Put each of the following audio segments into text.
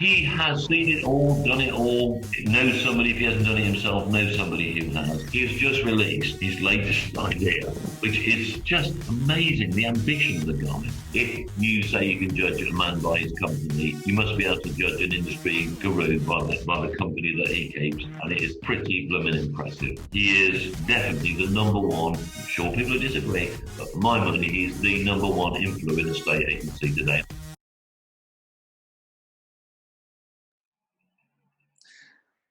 He has seen it all, done it all, knows somebody, if he hasn't done it himself, knows somebody who has. He has just released his latest idea, which is just amazing, the ambition of the guy. If you say you can judge a man by his company, you must be able to judge an industry guru by the company that he keeps, and it is pretty blooming impressive. He is definitely the number one, I'm sure people will disagree, but for my money, he's the number one influence estate agency today.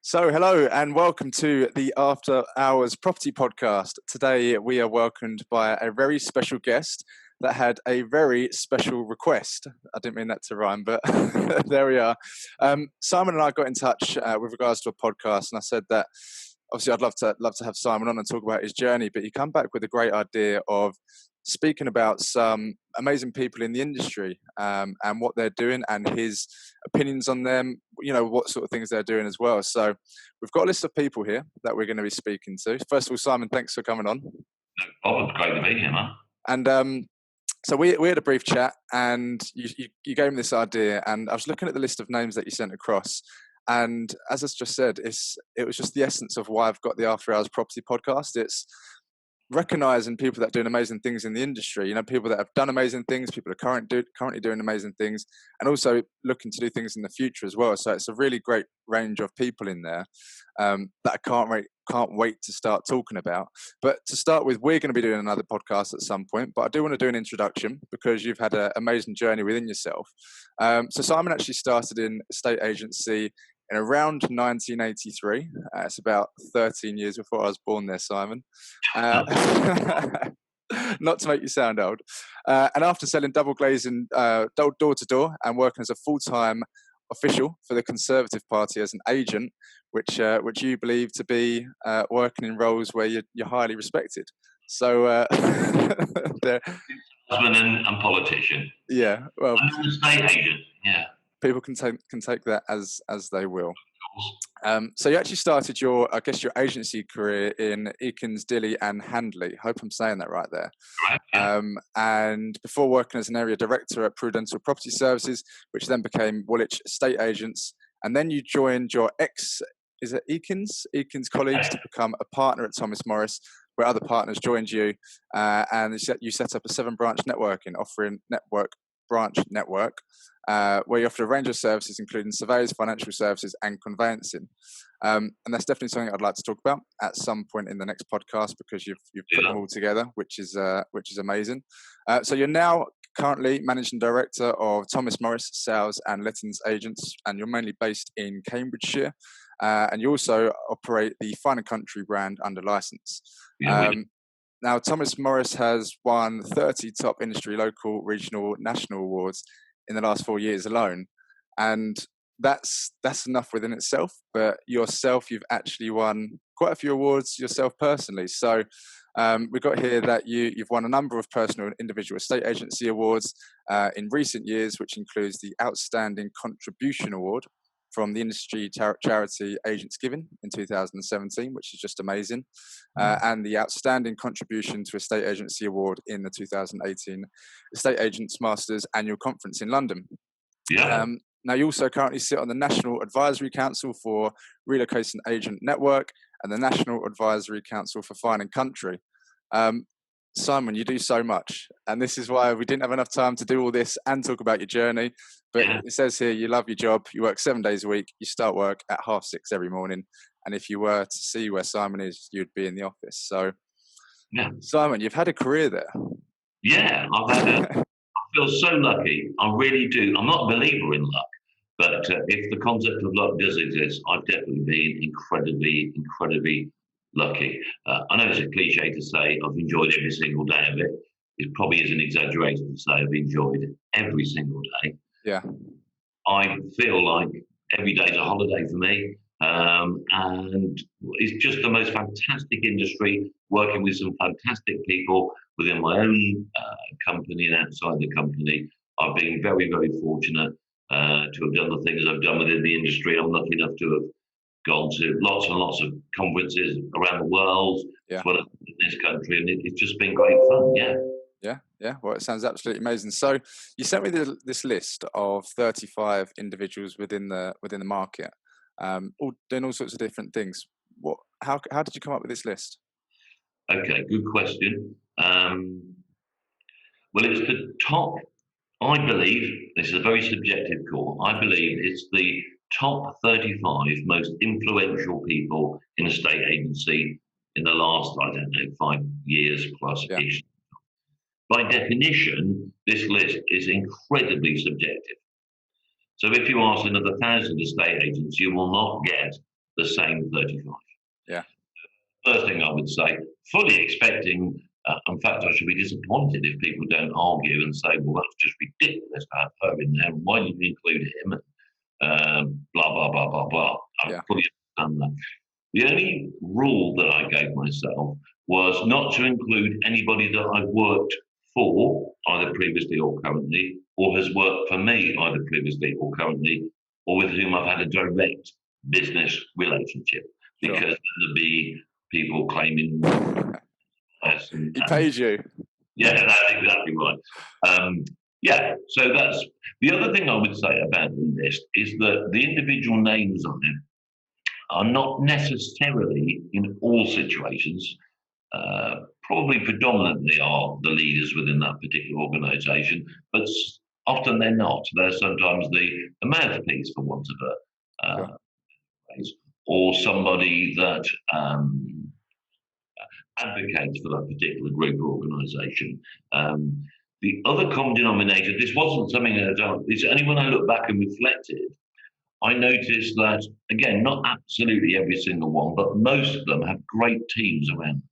So, hello and welcome to the After Hours Property Podcast. Today we are welcomed by a very special guest that had a very special request. I didn't mean that to rhyme, but there we are. Simon and I got in touch with regards to a podcast, and I said that obviously I'd love to have Simon on and talk about his journey, but he come back with a great idea of speaking about some amazing people in the industry and what they're doing and his opinions on them, you know, what sort of things they're doing as well. So we've got a list of people here that we're going to be speaking to. First of all, Simon, thanks for coming on. No problem, great to be here, man. And so we had a brief chat and you gave me this idea, and I was looking at the list of names that you sent across. And as I just said, it was just the essence of why I've got the After Hours Property Podcast. It's recognizing people that are doing amazing things in the industry, you know, people that have done amazing things, people that are currently doing amazing things, and also looking to do things in the future as well. So it's a really great range of people in there that I can't wait to start talking about. But to start with, we're going to be doing another podcast at some point, but I do want to do an introduction because you've had an amazing journey within yourself. So Simon actually started in estate agency in around 1983. It's about 13 years before I was born there, Simon. Not to make you sound old. And after selling double glazing door to door and working as a full-time official for the Conservative Party as an agent, which you believe to be working in roles where you're highly respected. So Husband and politician. Yeah, well, I'm an estate agent. Yeah. People can take that as they will. So you actually started your agency career in Eakins, Dilly and Handley. Hope I'm saying that right there. Right, yeah. And before working as an area director at Prudential Property Services, which then became Woolwich Estate Agents. And then you joined your Eakins colleagues to become a partner at Thomas Morris, where other partners joined you. And you set up a 7-branch branch network, where you offer a range of services, including surveys, financial services, and conveyancing. And that's definitely something I'd like to talk about at some point in the next podcast because you've put them all together, which is amazing. So you're now currently managing director of Thomas Morris Sales and Lettings Agents, and you're mainly based in Cambridgeshire. And you also operate the Fine & Country brand under license. Now, Thomas Morris has won 30 top industry, local, regional, national awards in the last 4 years alone. And that's enough within itself. But yourself, you've actually won quite a few awards yourself personally. So we got here that you've won a number of personal and individual estate agency awards in recent years, which includes the Outstanding Contribution Award from the industry charity Agents Giving in 2017, which is just amazing, and the Outstanding Contribution to Estate Agency Award in the 2018 Estate Agents Masters Annual Conference in London. Yeah. Now, you also currently sit on the National Advisory Council for Relocation Agent Network and the National Advisory Council for Fine & Country. Simon, you do so much, and this is why we didn't have enough time to do all this and talk about your journey. But it says here you love your job, you work 7 days a week, you start work at 6:30 every morning, and if you were to see where Simon is, you'd be in the office. So, Simon, you've had a career there. Yeah, I feel so lucky. I really do. I'm not a believer in luck, but if the concept of luck does exist, I've definitely been incredibly, incredibly lucky. I know it's a cliche to say I've enjoyed every single day of it. It probably is an exaggeration to say I've enjoyed every single day. Yeah. I feel like every day is a holiday for me. And it's just the most fantastic industry, working with some fantastic people within my own company and outside the company. I've been very, very fortunate to have done the things I've done within the industry. I'm lucky enough to have gone to lots and lots of conferences around the world, as well as in this country, and it's just been great fun, Yeah, yeah. Well, it sounds absolutely amazing. So you sent me this list of 35 individuals within the market, all doing all sorts of different things. How did you come up with this list? Okay, good question. Well, it's the top, I believe, this is a very subjective call, I believe it's the top 35 most influential people in a state agency in the last, I don't know, 5 years plus Yeah, ish. By definition, this list is incredibly subjective. So if you ask another 1,000 estate agents, you will not get the same 35. yeah, First thing I would say, fully expecting, in fact, I should be disappointed if people don't argue and say, well, that's just ridiculous to have her in there. Why did you include him? Blah, blah, blah, blah, blah. I yeah, fully understand that. The only rule that I gave myself was not to include anybody that I've worked for, either previously or currently, or has worked for me, either previously or currently, or with whom I've had a direct business relationship. sure. Because there'll be people claiming He paid you. yeah, that's exactly right. Yeah, so that's the other thing I would say about the list is that the individual names on it are not necessarily in all situations, probably predominantly are the leaders within that particular organisation, but often they're not. They're sometimes the mouthpiece, for want of a Sure. phrase, or somebody that advocates for that particular group or organisation. The other common denominator, this wasn't something that it's only when I look back and reflected, I noticed that, again, not absolutely every single one, but most of them have great teams around them.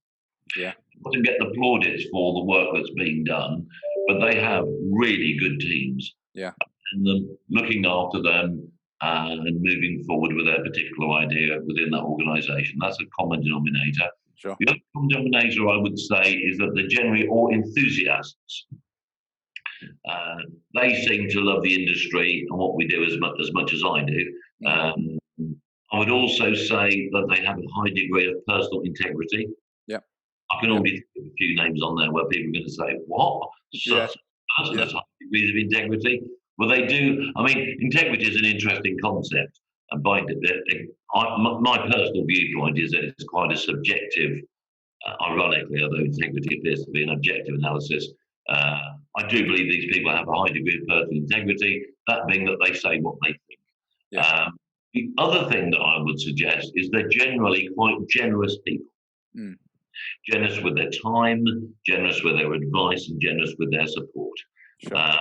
Yeah. To get the plaudits for the work that's being done, but they have really good teams. Yeah. And them looking after them and moving forward with their particular idea within that organisation. That's a common denominator. Sure. The other common denominator I would say is that they're generally all enthusiasts. They seem to love the industry and what we do as much as I do. I would also say that they have a high degree of personal integrity. Yeah. I can already think of a few names on there where people are going to say, what? Such a person has high degrees of integrity? Well, they do. I mean, integrity is an interesting concept. And my personal viewpoint is that it's quite a subjective, ironically, although integrity appears to be an objective analysis. I do believe these people have a high degree of personal integrity, that being that they say what they think. Yeah. The other thing that I would suggest is they're generally quite generous people. Generous with their time, generous with their advice, and generous with their support. Sure.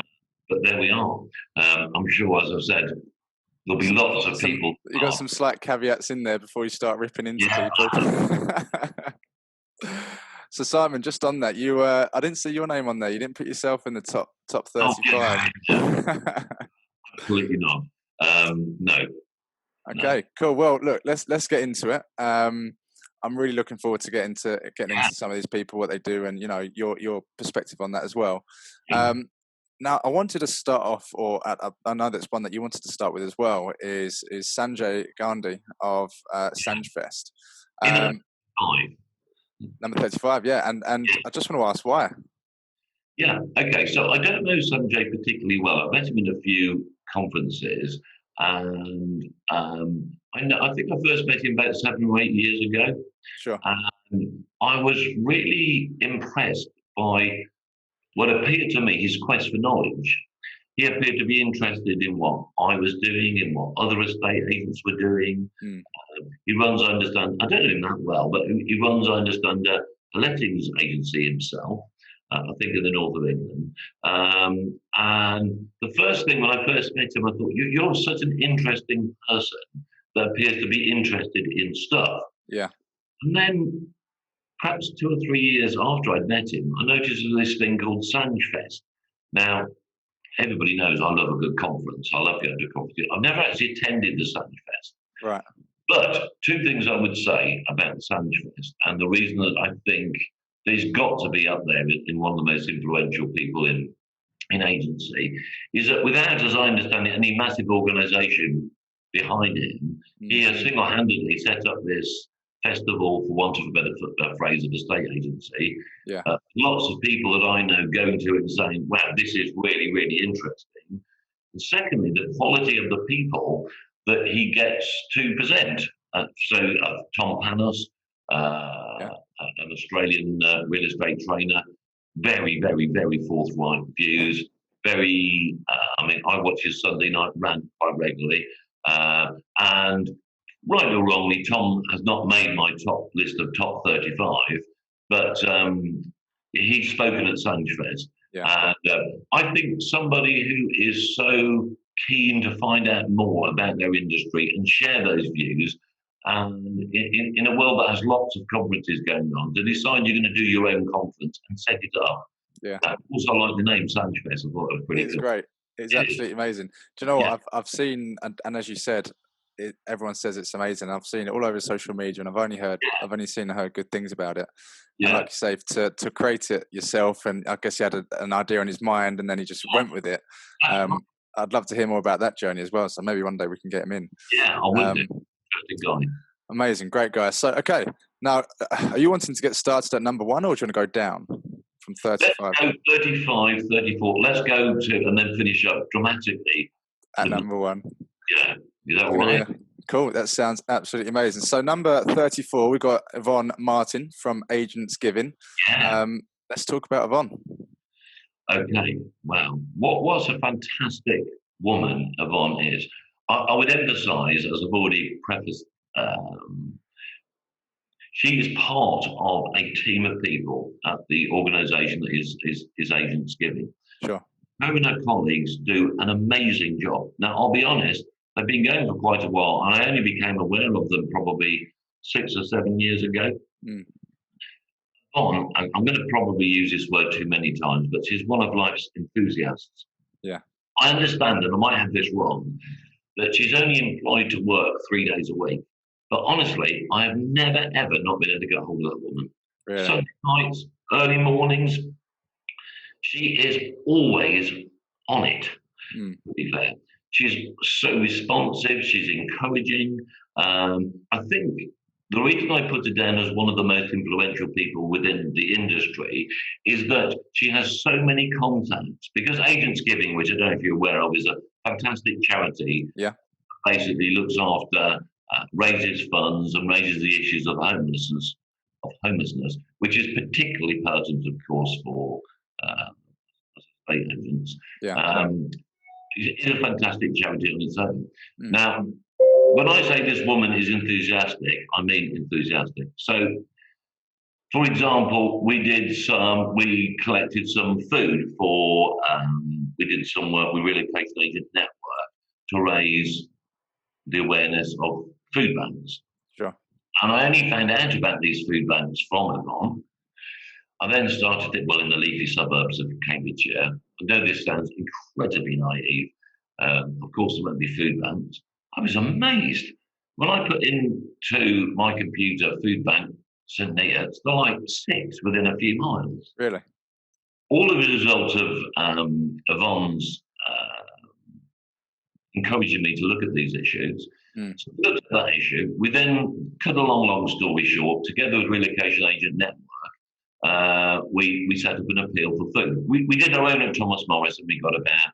But there we are. I'm sure, as I've said, there'll be lots of people. You got some slight caveats in there before you start ripping into people. So Simon, just on that, you I didn't see your name on there. You didn't put yourself in the top 35. Absolutely not. No. Okay, cool. Well, look, let's get into it. I'm really looking forward to getting into some of these people, what they do, and your perspective on that as well. Now, I wanted to start off, I know that's one that you wanted to start with as well. Is Sanjay Gandhi of SanjFest. Number 35, yeah, and I just want to ask why. Yeah, okay. So I don't know Sanjay particularly well. I've met him in a few conferences, and I think I first met him about 7 or 8 years ago. Sure. And I was really impressed by what appeared to me his quest for knowledge. He appeared to be interested in what I was doing, in what other estate agents were doing. He runs, I understand, I don't know him that well, but he runs, I understand, a lettings agency himself, I think in the north of England. And the first thing when I first met him, I thought, you're such an interesting person that appears to be interested in stuff. Yeah. And then perhaps 2 or 3 years after I'd met him, I noticed this thing called SanjFest. Now, everybody knows I love a good conference. I love going to a conference. I've never actually attended the SanjFest. Right. But 2 things I would say about the SanjFest, and the reason that I think he's got to be up there in one of the most influential people in agency, is that without, as I understand it, any massive organisation behind him, he has single-handedly set up this festival, for want of a better phrase, of a state agency. Yeah. Lots of people that I know going to it and saying, wow, this is really, really interesting. And secondly, the quality of the people that he gets to present. Tom Panos, an Australian real estate trainer, very, very, very forthright views. Very, I watch his Sunday night rant quite regularly. And right or wrongly, Tom has not made my top list of top 35, but he's spoken at SanjFest. Yeah. And I think somebody who is so keen to find out more about their industry and share those views, and in a world that has lots of conferences going on, to decide you're going to do your own conference and set it up. Yeah. Also, I like the name SanjFest. I thought it was pretty It's cool. great. It's absolutely amazing. Do you know what I've seen? And as you said, everyone says it's amazing. I've seen it all over social media, and I've only seen and heard good things about it. Yeah. And like you say, to create it yourself, and I guess he had an idea in his mind, and then he just went with it. I'd love to hear more about that journey as well. So maybe one day we can get him in. Yeah, I will do. Interesting guy. Amazing, great guy. So, okay, now, are you wanting to get started at number 1, or do you want to go down from 35? Let's go 35, 34. Let's go to, and then finish up dramatically. At number 1. Yeah. Is that all right? Yeah. Cool. That sounds absolutely amazing. So number 34, we've got Yvonne Martin from Agents Giving. Yeah. Let's talk about Yvonne. Okay. Wow. What's a fantastic woman Yvonne is. I would emphasise, as I've already prefaced, she is part of a team of people at the organisation that is Agents Giving. Sure. Her and her colleagues do an amazing job. Now, I'll be honest, they've been going for quite a while, and I only became aware of them probably 6 or 7 years ago. I'm going to probably use this word too many times, but she's one of life's enthusiasts. Yeah. I understand, and I might have this wrong, that she's only employed to work 3 days a week. But honestly, I have never, ever not been able to get hold of that woman. Really? Sunday nights, early mornings, she is always on it, to be fair. She's so responsive, she's encouraging. I think the reason I put her down as one of the most influential people within the industry is that she has so many contacts. Because Agents Giving, which I don't know if you're aware of, is a fantastic charity. Yeah. Basically looks after, raises funds and raises the issues of homelessness, which is particularly pertinent, of course, for estate agents. Yeah. It's a fantastic charity on its own. Now, when I say this woman is enthusiastic, I mean enthusiastic. So, for example, we collected some food for, we did some work with Relocation Agent Network to raise the awareness of food banks. Sure. And I only found out about these food banks from Yvonne. I then started it, in the leafy suburbs of Cambridgeshire. I know this sounds incredibly naive. Of course, there won't be food banks. I was amazed. When I put into my computer food bank St. Neots, they're like 6 within a few miles. Really? All as a result of Yvonne's encouraging me to look at these issues. So we looked at that issue. We then, cut a long story short, together with Relocation Agent Network, we set up an appeal for food. We did our own at Thomas Morris, and we got about,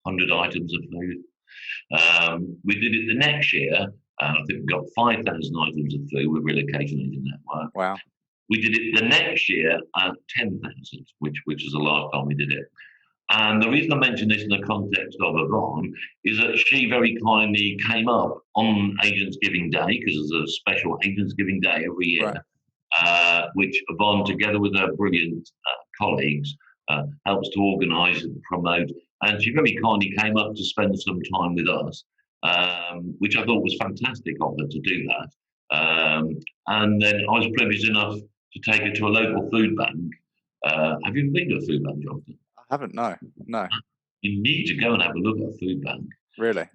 100 items of food. We did it the next year, I think we got 5,000 items of food with Relocation Agent Network. Wow. We did it the next year at 10,000, which was the last time we did it. And the reason I mention this in the context of Yvonne is that she very kindly came up on Agents Giving Day, because there's a special Agents Giving Day every year, right. Which Yvonne, together with her brilliant colleagues, helps to organise and promote. And she very kindly came up to spend some time with us, which I thought was fantastic of her to do that. And then I was privileged enough to take her to a local food bank. Have you been to a food bank, Jonathan? I haven't, no. You need to go and have a look at a food bank. Really?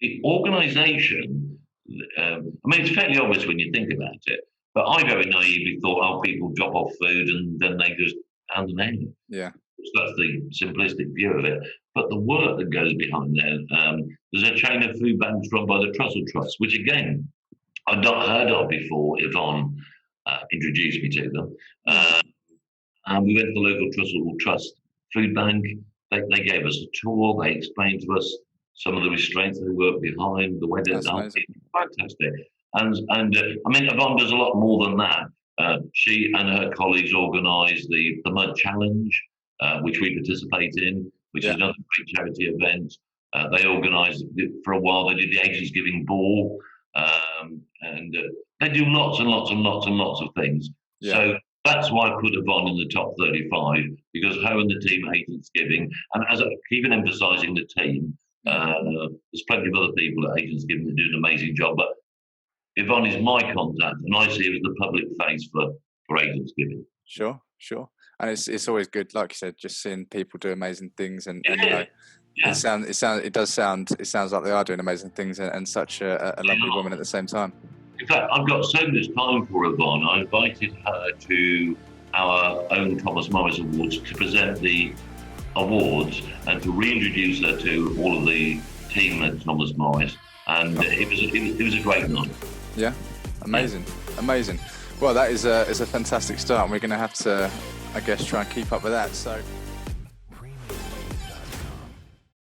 The organisation, it's fairly obvious when you think about it, but I very naively thought, people drop off food and then they just hand them in. Yeah. So that's the simplistic view of it. But the work that goes behind there, there's a chain of food banks run by the Trussell Trust, which again, I'd not heard of before Yvonne introduced me to them. And we went to the local trust food bank. They gave us a tour. They explained to us some of the restraints they work behind, the way they're done. Fantastic. And I mean, Yvonne does a lot more than that. She and her colleagues organised the Mud Challenge, which we participate in, which is another great charity event. They organised for a while. They did the Agents Giving Ball, and they do lots and lots and lots and lots of things. Yeah. So that's why I put Yvonne in the top 35, because her and the team at Agents Giving, and as I keep emphasising the team, there's plenty of other people at Agents Giving that do an amazing job, but Yvonne is my contact, and I see her as the public face for Agents Giving. Sure. And it's always good, like you said, just seeing people do amazing things, and you know, it sounds like they are doing amazing things, and such a lovely woman at the same time. In fact, I've got so much time for Yvonne. I invited her to our own Thomas Morris Awards to present the awards and to reintroduce her to all of the team at Thomas Morris, and it was a great night. Yeah, amazing. Well, that is a fantastic start, and we're going to have to, I guess, try and keep up with that. So.